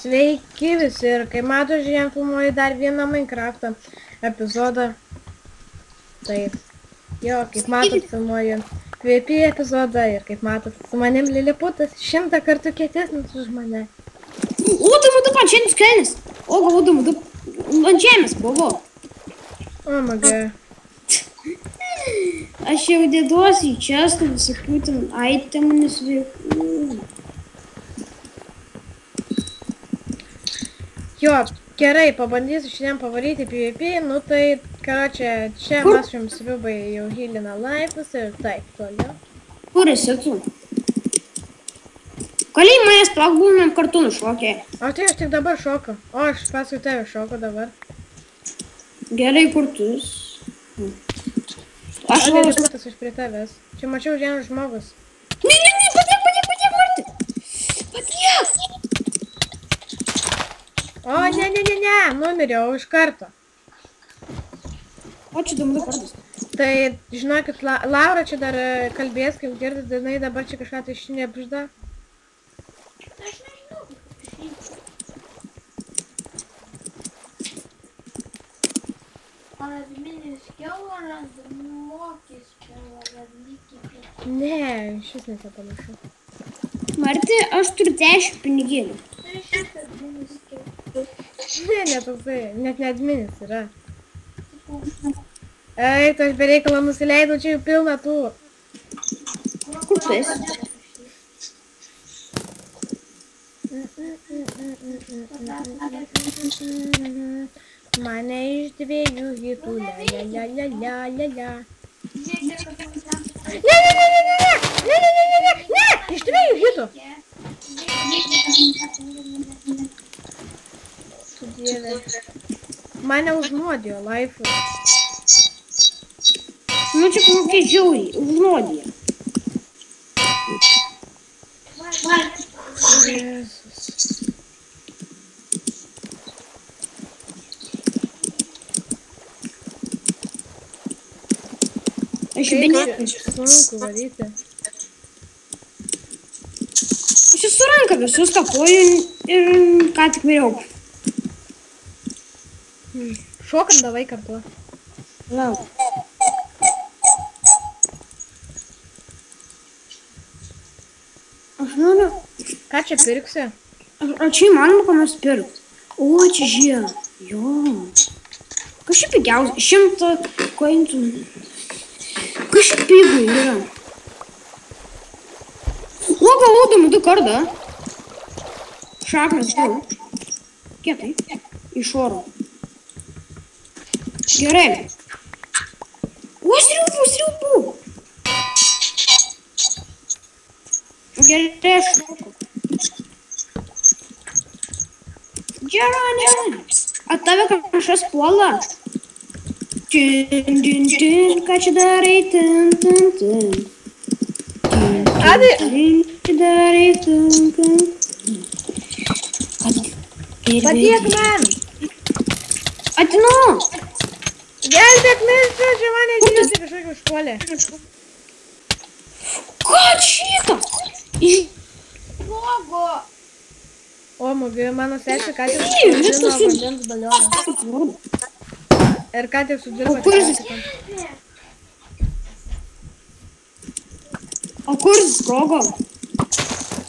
Sveiki visi ir kaip mato, šiandien filmuoju dar vieną Minecraft'o epizodą. Taip, jo, kaip matot, filmuoju PvP epizodą ir kaip matot, su manim Liliputas 100 kartų kietesnis už mane. Udu ant žemės kainis. O, udu ant žemės buvo. O, maga. Aš jau dėduosi į čestą visokių ten itemų nesveikų. Jo, gerai, pabandysiu šiandien pavaryti PvP, nu tai, karočią, čia mes jums riubai jau healina laipus ir taip, toliau. Kur esi tu? Kaliai manęs plaukbūnam kartu nušokė. O tai aš tik dabar šoku. O, aš paskui tave šoku dabar. Gerai, kur tu? Aš Liliputas aš prie tavęs. Čia mačiau vienas žmogus. Ne, padėk, Marti. Padėk. O, ne, numiriau iš karto. O, čia dumdu kartas. Tai, žinokit, Laura čia dar kalbės, kaip girdit, jinai dabar čia kažką tai šnibžda. Aš nežinau. Adminis kiauras, mokys kiauras, lygiai. Ne, šis nesapanašu. Marti, aš turiu 10 pinigėlių. Tai šis adminis kiauras. Ne, toksai, net ne adminis yra. Ei, tu aš bereikalą nusileidau, čia jau pilna tų. Kur tu esi? Mane iš 2 hitų, la. Ne, iš 2 hitų. Tu dieve. Mane užnuodijo laifu. Nu, čia kokie žiauriai, užnuodija. Jėzus. Aš benėtai. Sunku varyti. Aš su ranka visus kapoju ir ką tik vėliau. Šokam davai kartu. Lauk. Aš noriu. Ką čia pirksi? O čia įmanoma ką nors pirkt. O, čia žie. Jo. Kas čia pigiausia? 100 kointų. Kas čia pigų yra? O, galvodami 2 kartą. Šaknas tu. Kietai. Iš oro. Gerai. O, sriubų. Gerai, aš šoku. Gerai. A tave kažkas puola? Ką čia darai? Adi! Čia darai? Padėk man! Atinu! Gelbėk milčių, čia mane žiūrėti kažkokį užpuolė. Ką šitą? Blogo. O, mugi, mano sesė ką tik sudirbo vandens balioną. Ir ką tik sudirbo tikrai. O kur sprogo?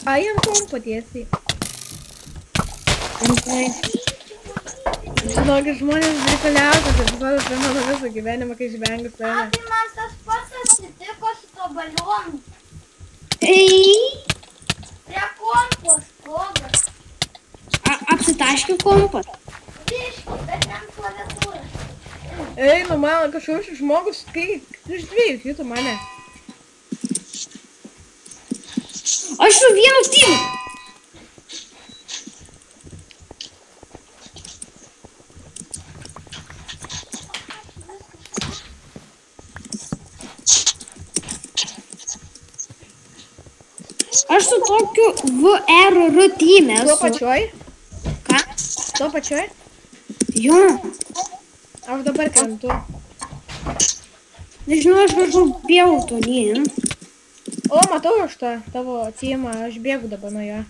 Ai, ant kompo tiesiai. Žinokit, žmonės brikaliausias epizodas per mano visą gyvenimą, kai žvengiu save. Tai man tas pats atsitiko su to balionu. Ei! Prie kompo sprogo. Apsitaškė kompas. Biški, bet ten klaviatūra. Ei, nu man kažkoks žmogus, kai iš 2 hitų mane. Aš su vienu tymu. Aš su tokiu VRR tyme esu. Tuo pačioj? Ką? Tuo pačioj? Jo. Aš dabar krentu. Nežinau, aš kažkur bėgau tolyn. O, matau aš tą tavo teamą, aš bėgu dabar nuo jo.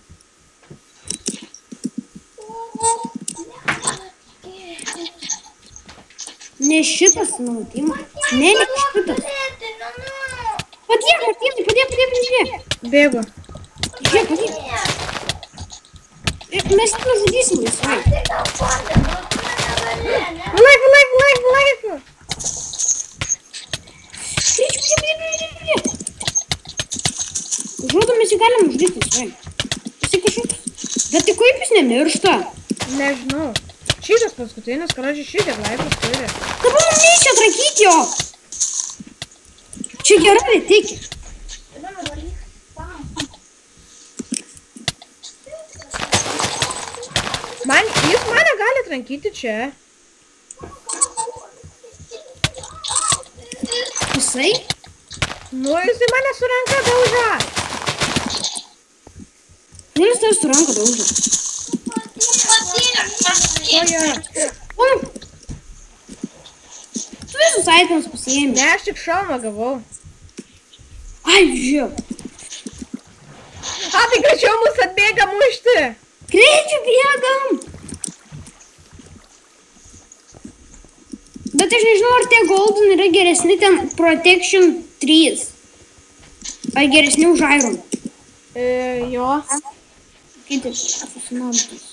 Ne šitas nuolatimas. Ne šitas. Padėk, Martynai, padėk. Bėgu. Žiūrėk, padėk. Mes tik nužudysim visai. Valaik. Žodom, mes jį galim nužudyti visai. Jisai kažkoks. Bet tai kaip jis nemiršta? Nežinau. Šitas paskutinis, karočiui, šitiek laikus turi. Dabar mums neiščia atrankyti jo. Čia gera vietikė. Jis mane gali atrankyti čia. Jisai? Nu, jisai mane su ranka dauža. Jis tave su ranka dauža. Tu visus aitemus pasiėmė. Ne, aš tik šalmą gavau. Ai, žiūrėk. Tai greičiau mus atbėga mušti. Greičiau bėgam. Bet aš nežinau, ar tie golden yra geresni ten Protection 3. Ar geresni už Iron. Jo. Kaip tai susinaudotas.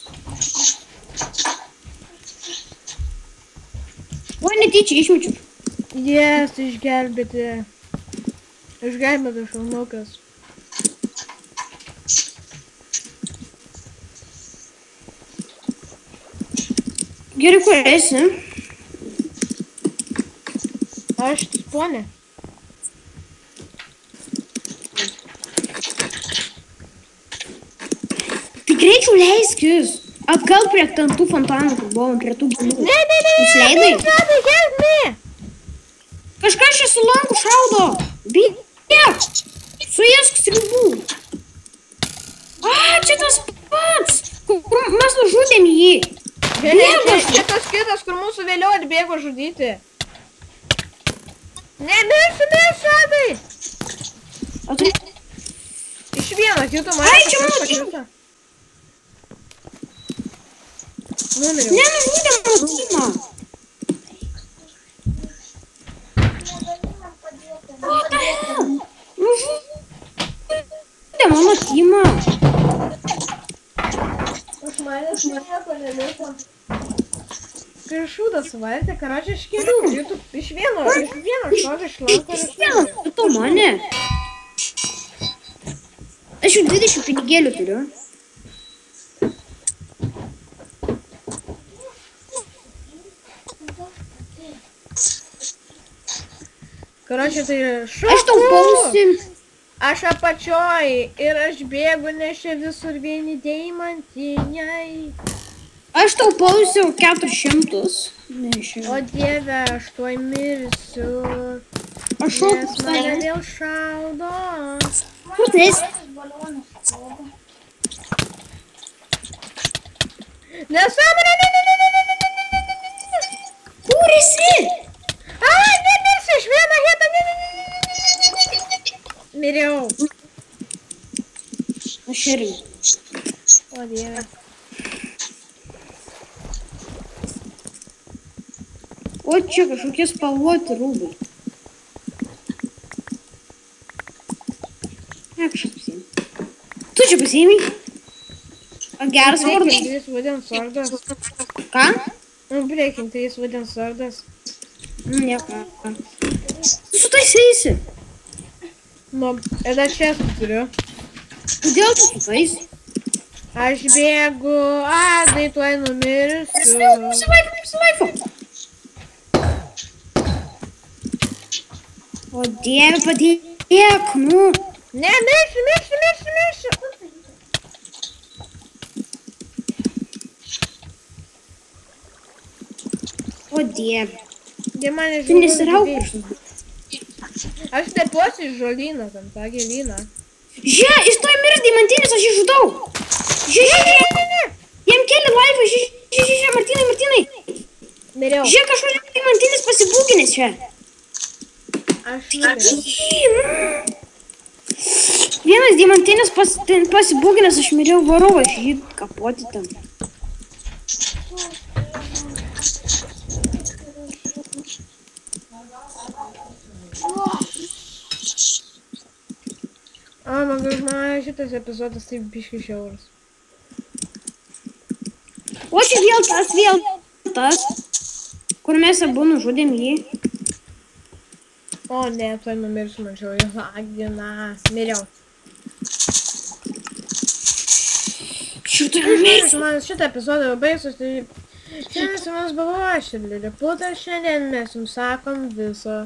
Oi, netyčia išmečiau. Jes, išgelbėti. Išgelbėti šalmukas. Gerai, kur esi? Aš spawnė. Tai greičiau leiskis. Atgal prie tų fontanų, kur buvom, prie tų gėlių. Ne. Nusileidai? Help me. Kažkas čia su lanku šaudo. Bėk. Suėsk sriubų. Čia tas pats. Kur mes nužudėm jį. Čia tas kitas, kur mūsų vėliau atbėgo žudyti. Ne, mirsiu, Adai. Iš vieno kito mane. Ai, čia mano pakirto. Numeriu. Ne, nužudėm Martyną. Nužudėm mano Timą. Už manęs nieko neliko. Kai šūdą suvartė, karočiui iš kelių. Iš vieno šokio išlauko. Iš vieno, tu mane. Aš jau 20 pinigėlių turiu. Karočiui tai šoku. Aš tau pausi. Aš apačioj ir aš bėgu, nes čia visur vieni deimantiniai. Aš tau pausiau 400. O Dieve, aš tuoj mirsiu. Aš šoku Nes mane vėl šaudo. Kur tu esi? Nesąmonė, ne. Kur esi? Ai, nemirsiu iš vieno hitą, ne. Miriau. Aš irgi. O Dieve. O čia kažkokie spalvoti rūbai. Ne, kažkas pasiėmė. Tu čia pasiėmė? O geras vardas. Tai jis vadin sardas. Ką? Nu, blėkim, tai jis vadin sardas. Nieko. Tu su tais eisi? Nu, ir dar čia turiu. Kodėl tu su tais? Aš bėgu, tai tuoj numirsiu. Nusilaiko. O Dieve, padėk, nu. Ne, mirsiu. O Dieve. Jie mane Tu nesirauk. Aš tepuosi iš žolyną, tam tą gėlyną. Žiūrėk, jis toj mirs deimantinis, aš jį žudau. Žiūrėk. Jam keli laivą, žiūrėk, Martynai. Miriau. Žiūrėk, kažkoks deimantinis pasibūginęs čia. Aš numiriau. Vienas deimantinis pasibūginęs, aš miriau varau, aš jį kapoti ten. O, man šitas epizodas taip biški šiauras. O čia vėl tas, kur mes abu nužudėm jį. O, ne, tuoj numirsiu, mačiau, Aginas, miriau. Man šitą epizodą baigsus, tai šiandien su mums buvo aš ir Liliputas, šiandien mes jums sakom viso